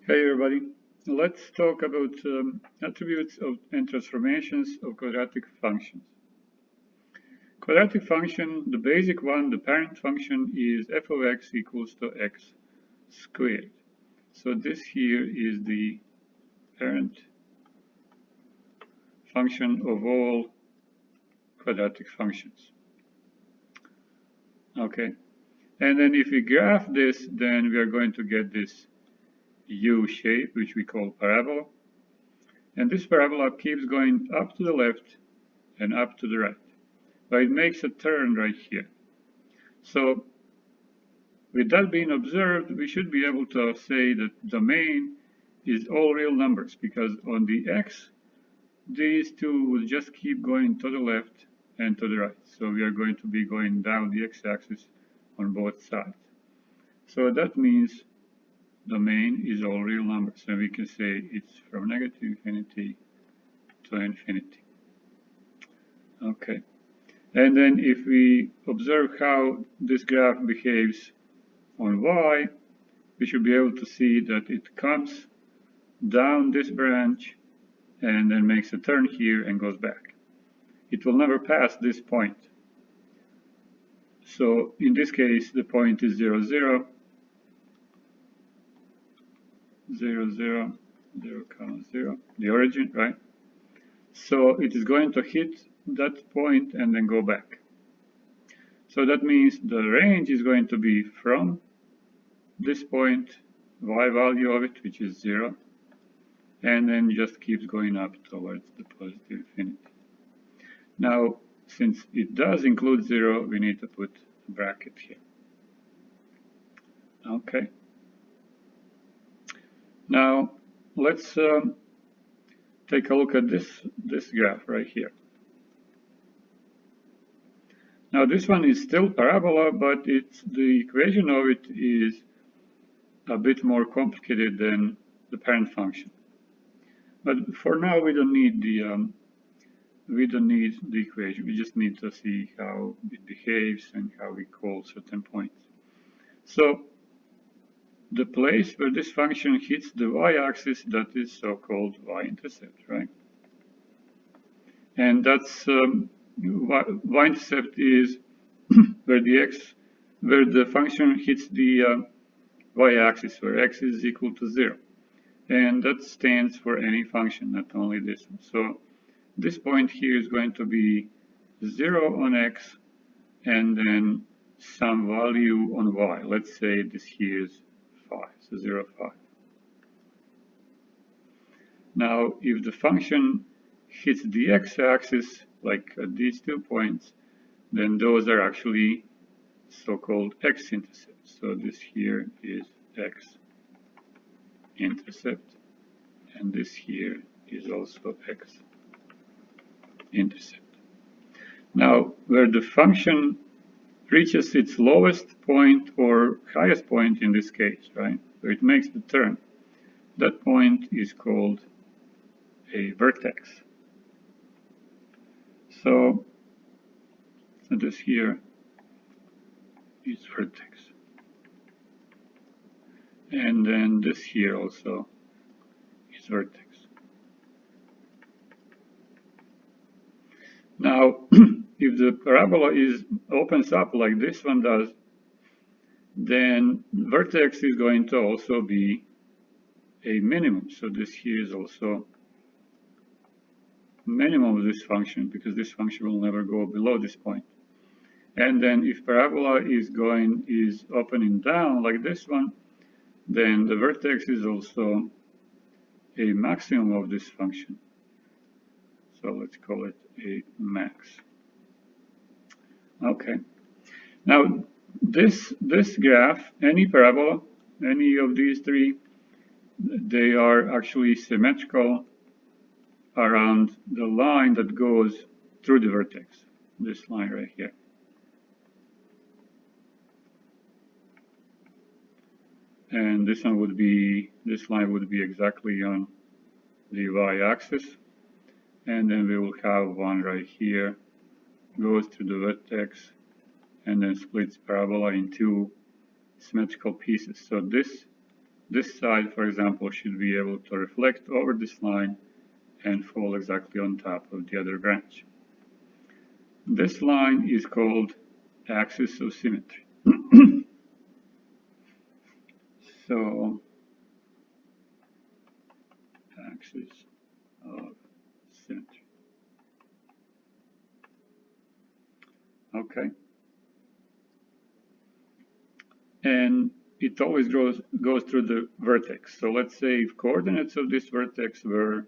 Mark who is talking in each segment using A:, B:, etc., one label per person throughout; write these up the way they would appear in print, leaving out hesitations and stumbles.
A: Hey everybody, let's talk about attributes of and transformations of quadratic functions. Quadratic function, the basic one, the parent function is f of x equals to x squared. So this here is the parent function of all quadratic functions. Okay, and then if we graph this, then we are going to get this U shape, which we call parabola. And this parabola keeps going up to the left and up to the right. But it makes a turn right here. So with that being observed, we should be able to say that domain is all real numbers, because on the x, these two will just keep going to the left and to the right. So we are going to be going down the x-axis on both sides. So that means domain is all real numbers, and we can say it's from negative infinity to infinity. Okay. And then if we observe how this graph behaves on y, we should be able to see that it comes down this branch and then makes a turn here and goes back. It will never pass this point. So in this case, the point is 0, 0, 0, 0, 0, 0, the origin, right? So it is going to hit that point and then go back. So that means the range is going to be from this point, y value of it, which is 0, and then just keeps going up towards the positive infinity. Now, since it does include 0, we need to put a bracket here. Okay. Now, let's take a look at this graph right here. Now, this one is still parabola, but the equation of it is a bit more complicated than the parent function. But for now, we don't need the equation. We just need to see how it behaves and how we call certain points. So the place where this function hits the y-axis, that is so-called y-intercept, right? And that's y-intercept is where the function hits the y-axis, where x is equal to 0. And that stands for any function, not only this one. So this point here is going to be 0 on x and then some value on y. Let's say this here is 5, so 0, 5. Now, if the function hits the x-axis, like at these 2 points, then those are actually so-called x-intercepts. So this here is x-intercept, and this here is also x-intercept. Now, where the function reaches its lowest point or highest point in this case, right, where it makes the turn, that point is called a vertex. So this here is vertex. And then this here also is vertex. Now, if the parabola opens up like this one does, then vertex is going to also be a minimum. So this here is also minimum of this function, because this function will never go below this point. And then if parabola is opening down like this one, then the vertex is also a maximum of this function. So let's call it a max. Okay. Now this graph, any parabola, any of these three, they are actually symmetrical around the line that goes through the vertex, this line right here. And this line would be exactly on the y-axis. And then we will have one right here, goes through the vertex, and then splits parabola in two symmetrical pieces. So this this side, for example, should be able to reflect over this line and fall exactly on top of the other branch. This line is called axis of symmetry. So, axis of symmetry. Okay. And it always goes through the vertex. So let's say if coordinates of this vertex were,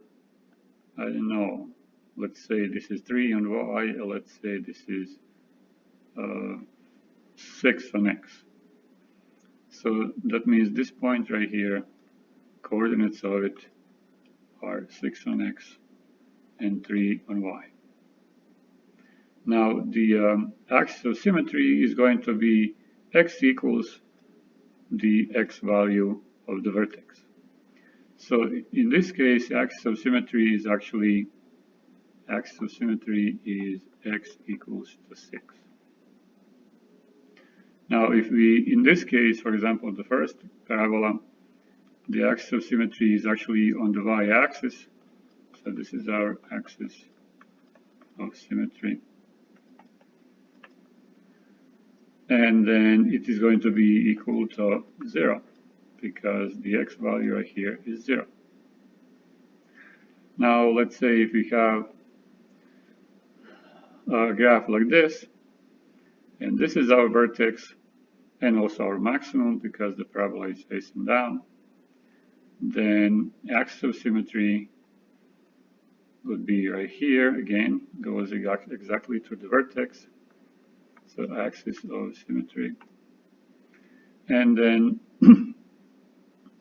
A: I don't know, let's say this is 3 on y, and let's say this is 6 on x. So that means this point right here, coordinates of it are 6 on x and 3 on y. Now the axis of symmetry is going to be x equals the x value of the vertex. So in this case, axis of symmetry is actually x equals to 6. Now if we, in this case, for example, the first parabola, the axis of symmetry is actually on the y-axis. So this is our axis of symmetry. And then it is going to be equal to 0 because the x value right here is 0. Now let's say if we have a graph like this, and this is our vertex and also our maximum because the parabola is facing down, then axis of symmetry would be right here, again, goes exactly to the vertex. So axis of symmetry. And then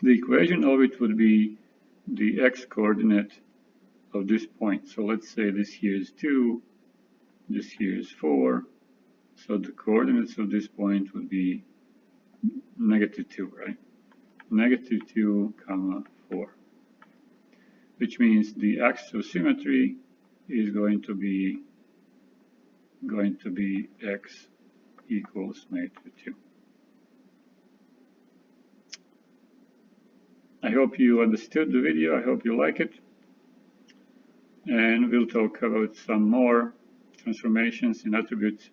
A: the equation of it would be the x coordinate of this point. So let's say this here is 2, this here is 4. So the coordinates of this point would be -2, right? -2, 4. Which means the axis of symmetry is going to be x equals -2. I hope you understood the video. I hope you like it. And we'll talk about some more transformations and attributes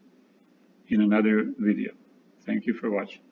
A: in another video. Thank you for watching.